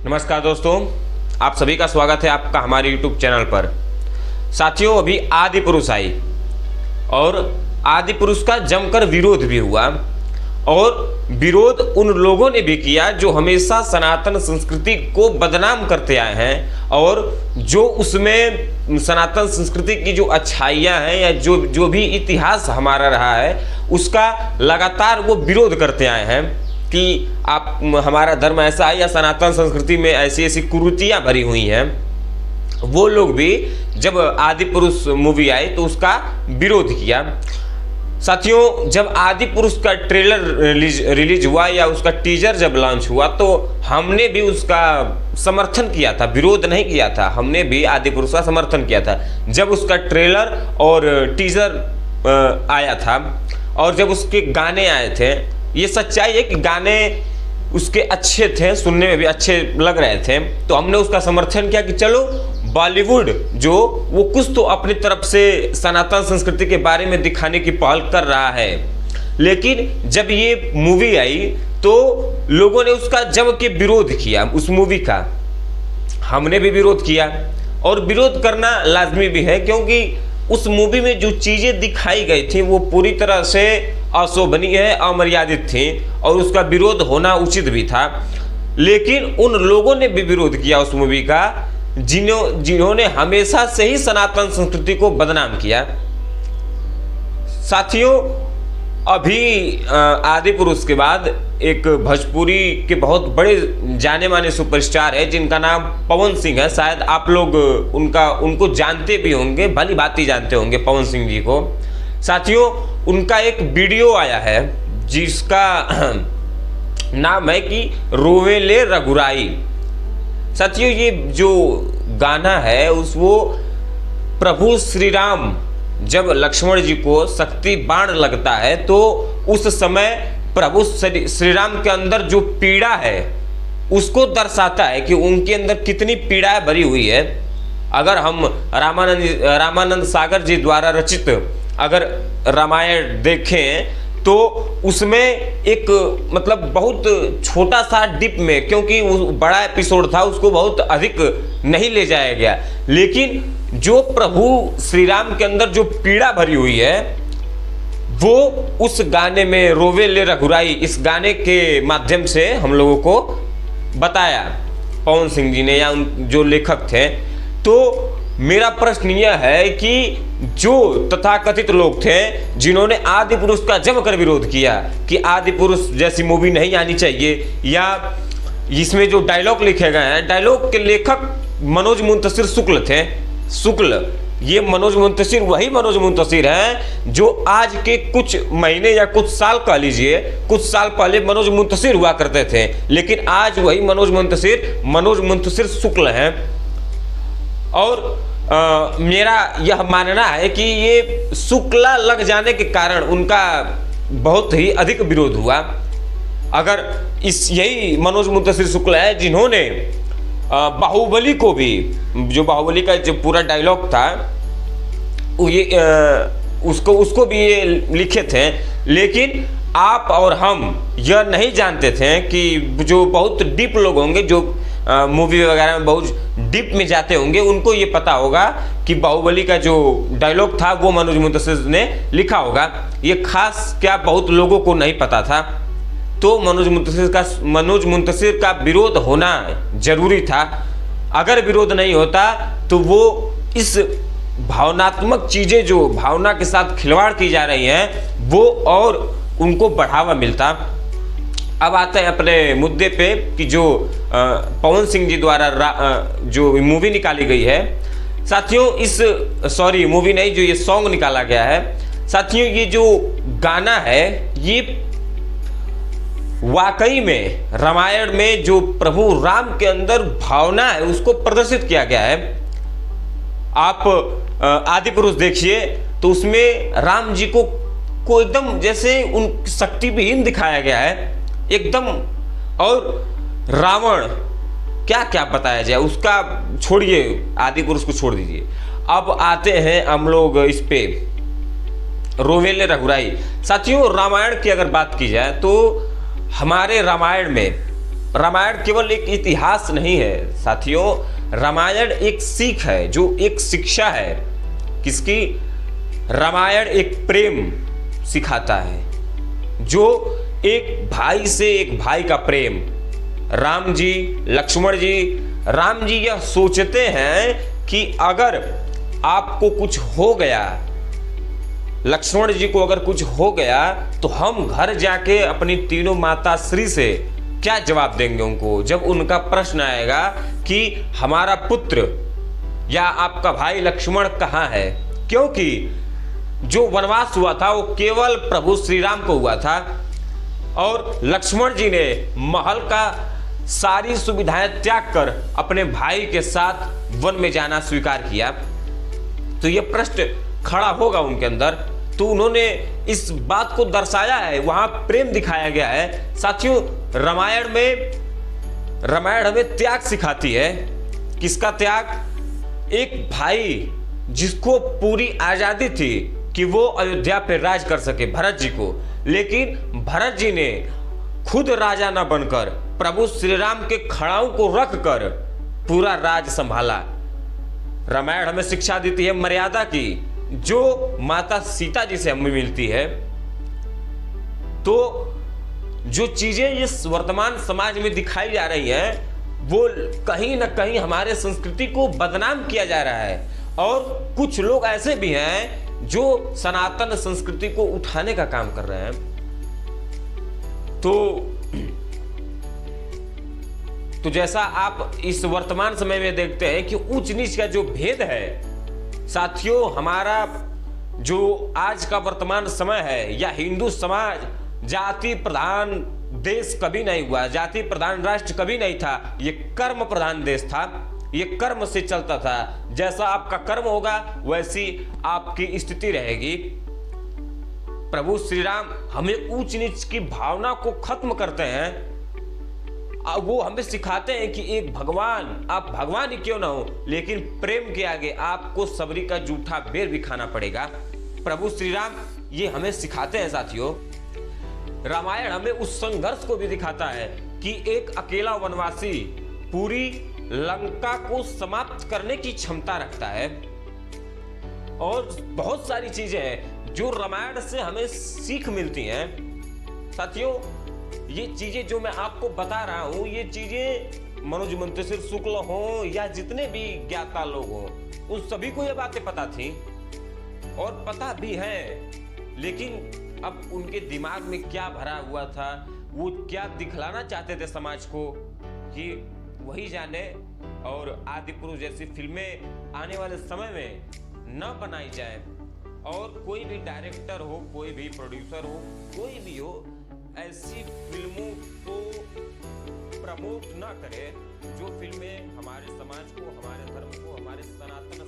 नमस्कार दोस्तों, आप सभी का स्वागत है आपका हमारे YouTube चैनल पर। साथियों, अभी आदि पुरुष आई और आदि पुरुष का जमकर विरोध भी हुआ और विरोध उन लोगों ने भी किया जो हमेशा सनातन संस्कृति को बदनाम करते आए हैं और जो उसमें सनातन संस्कृति की जो अच्छाइयाँ हैं या जो भी इतिहास हमारा रहा है उसका लगातार वो विरोध करते आए हैं कि आप हमारा धर्म ऐसा है या सनातन संस्कृति में ऐसी ऐसी कुरीतियाँ भरी हुई हैं। वो लोग भी जब आदि पुरुष मूवी आई तो उसका विरोध किया। साथियों, जब आदि पुरुष का ट्रेलर रिलीज हुआ या उसका टीजर जब लॉन्च हुआ तो हमने भी उसका समर्थन किया था, विरोध नहीं किया था। हमने भी आदि पुरुष का समर्थन किया था जब उसका ट्रेलर और टीजर आया था और जब उसके गाने आए थे। ये सच्चाई है कि गाने उसके अच्छे थे, सुनने में भी अच्छे लग रहे थे, तो हमने उसका समर्थन किया कि चलो बॉलीवुड जो वो कुछ तो अपनी तरफ से सनातन संस्कृति के बारे में दिखाने की पहल कर रहा है। लेकिन जब ये मूवी आई तो लोगों ने उसका जम के विरोध किया, उस मूवी का हमने भी विरोध किया और विरोध करना लाजमी भी है क्योंकि उस मूवी में जो चीज़ें दिखाई गई थी वो पूरी तरह से अशोभनीय है, अमर्यादित थी और उसका विरोध होना उचित भी था। लेकिन उन लोगों ने भी विरोध किया उस मूवी का जिन्होंने हमेशा से ही सनातन संस्कृति को बदनाम किया। साथियों, अभी आदि पुरुष के बाद एक भोजपुरी के बहुत बड़े जाने माने सुपरस्टार है जिनका नाम पवन सिंह है। शायद आप लोग उनको जानते भी होंगे, भली भांति जानते होंगे पवन सिंह जी को। साथियों, उनका एक वीडियो आया है जिसका नाम है कि रोवे ले रघुराई। साथियों, ये जो गाना है वो प्रभु श्री राम जब लक्ष्मण जी को शक्ति बाण लगता है तो उस समय प्रभु श्री राम के अंदर जो पीड़ा है उसको दर्शाता है कि उनके अंदर कितनी पीड़ा भरी हुई है। अगर हम रामानंद सागर जी द्वारा रचित अगर रामायण देखें तो उसमें एक मतलब बहुत छोटा सा डिप में, क्योंकि वो बड़ा एपिसोड था उसको बहुत अधिक नहीं ले जाया गया, लेकिन जो प्रभु श्री राम के अंदर जो पीड़ा भरी हुई है वो उस गाने में रोवे ले रघुराई इस गाने के माध्यम से हम लोगों को बताया पवन सिंह जी ने या जो लेखक थे। तो मेरा प्रश्न यह है कि जो तथाकथित लोग थे जिन्होंने आदि पुरुष का जमकर विरोध किया कि आदि पुरुष जैसी मूवी नहीं आनी चाहिए, या इसमें जो डायलॉग लिखे गए हैं, डायलॉग के लेखक मनोज मुंतशिर शुक्ल थे। ये मनोज मुंतशिर वही मनोज मुंतशिर हैं जो आज के कुछ महीने या कुछ साल कह लीजिए, कुछ साल पहले मनोज मुंतशिर हुआ करते थे, लेकिन आज वही मनोज मुंतशिर शुक्ल हैं। और मेरा यह मानना है कि ये शुक्ला लग जाने के कारण उनका बहुत ही अधिक विरोध हुआ। अगर यही मनोज मुंतशिर शुक्ल है जिन्होंने बाहुबली को भी, जो बाहुबली का जो पूरा डायलॉग था ये उसको भी ये लिखे थे, लेकिन आप और हम यह नहीं जानते थे कि जो बहुत डीप लोग होंगे जो मूवी वगैरह में बहुत डीप में जाते होंगे उनको ये पता होगा कि बाहुबली का जो डायलॉग था वो मनोज मुंतशिर ने लिखा होगा। ये खास क्या बहुत लोगों को नहीं पता था। तो मनोज मुंतशिर का विरोध होना जरूरी था। अगर विरोध नहीं होता तो वो इस भावनात्मक चीज़ें जो भावना के साथ खिलवाड़ की जा रही हैं वो और उनको बढ़ावा मिलता। अब आते हैं अपने मुद्दे पे कि जो पवन सिंह जी द्वारा जो मूवी निकाली गई है। साथियों, मूवी नहीं, जो ये सॉन्ग निकाला गया है। साथियों, ये जो गाना है ये वाकई में रामायण में जो प्रभु राम के अंदर भावना है उसको प्रदर्शित किया गया है। आप आदि पुरुष देखिए तो उसमें राम जी को एकदम जैसे उन शक्तिविहीन दिखाया गया है एकदम। और रावण क्या क्या बताया जाए उसका छोड़िए, आदि पुरुष को छोड़ दीजिए। अब आते हैं हम लोग इस पे रोवे ले रघुराई। साथियों, रामायण की अगर बात की जाए तो हमारे रामायण में रामायण केवल एक इतिहास नहीं है साथियों, रामायण एक सीख है, जो एक शिक्षा है। किसकी? रामायण एक प्रेम सिखाता है, जो एक भाई से एक भाई का प्रेम। राम जी, लक्ष्मण जी, राम जी यह सोचते हैं कि अगर आपको कुछ हो गया, लक्ष्मण जी को अगर कुछ हो गया, तो हम घर जाके अपनी तीनों माता श्री से क्या जवाब देंगे उनको, जब उनका प्रश्न आएगा कि हमारा पुत्र या आपका भाई लक्ष्मण कहाँ है। क्योंकि जो वनवास हुआ था वो केवल प्रभु श्री राम को हुआ था, और लक्ष्मण जी ने महल का सारी सुविधाएं त्याग कर अपने भाई के साथ वन में जाना स्वीकार किया। तो यह प्रश्न खड़ा होगा उनके अंदर, तो उन्होंने इस बात को दर्शाया है, वहां प्रेम दिखाया गया है। साथियों, रामायण हमें त्याग सिखाती है। किसका त्याग? एक भाई जिसको पूरी आजादी थी कि वो अयोध्या पे राज कर सके, भरत जी को, लेकिन भरत जी ने खुद राजा न बनकर प्रभु श्री राम के खड़ाऊ को रख कर पूरा राज संभाला। रामायण हमें शिक्षा देती है मर्यादा की, जो माता सीता जी से हमें मिलती है। तो जो चीजें इस वर्तमान समाज में दिखाई जा रही हैं, वो कहीं ना कहीं हमारे संस्कृति को बदनाम किया जा रहा है, और कुछ लोग ऐसे भी हैं जो सनातन संस्कृति को उठाने का काम कर रहे हैं। तो जैसा आप इस वर्तमान समय में देखते हैं कि ऊंच नीच का जो भेद है साथियों, हमारा जो आज का वर्तमान समय है, या हिंदू समाज जाति प्रधान देश कभी नहीं हुआ, जाति प्रधान राष्ट्र कभी नहीं था, ये कर्म प्रधान देश था, ये कर्म से चलता था। जैसा आपका कर्म होगा वैसी आपकी स्थिति रहेगी। प्रभु श्री राम हमें ऊंच नीच की भावना को खत्म करते हैं। वो हमें सिखाते हैं कि एक भगवान, आप भगवान ही क्यों ना हो, लेकिन प्रेम के आगे आपको सबरी का जूठा बेर भी खाना पड़ेगा। प्रभु श्री राम ये हमें सिखाते हैं साथियों। रामायण हमें उस संघर्ष को भी दिखाता है कि एक अकेला वनवासी पूरी लंका को समाप्त करने की क्षमता रखता है, और बहुत सारी चीजें हैं जो रामायण से हमें सीख मिलती हैं साथियों। ये चीजें जो मैं आपको बता रहा हूं, ये चीजें मनोज मुंतशिर शुक्ल हो या जितने भी ज्ञाता लोग हों, उन सभी को ये बातें पता थी और पता भी है, लेकिन अब उनके दिमाग में क्या भरा हुआ था, वो क्या दिखलाना चाहते थे समाज को, कि वही जाने। और आदि पुरुष जैसी फिल्में आने वाले समय में न बनाई जाए, और कोई भी डायरेक्टर हो, कोई भी प्रोड्यूसर हो, कोई भी हो, ऐसी फिल्मों को प्रमोट ना करे जो फिल्में हमारे समाज को, हमारे धर्म को, हमारे सनातन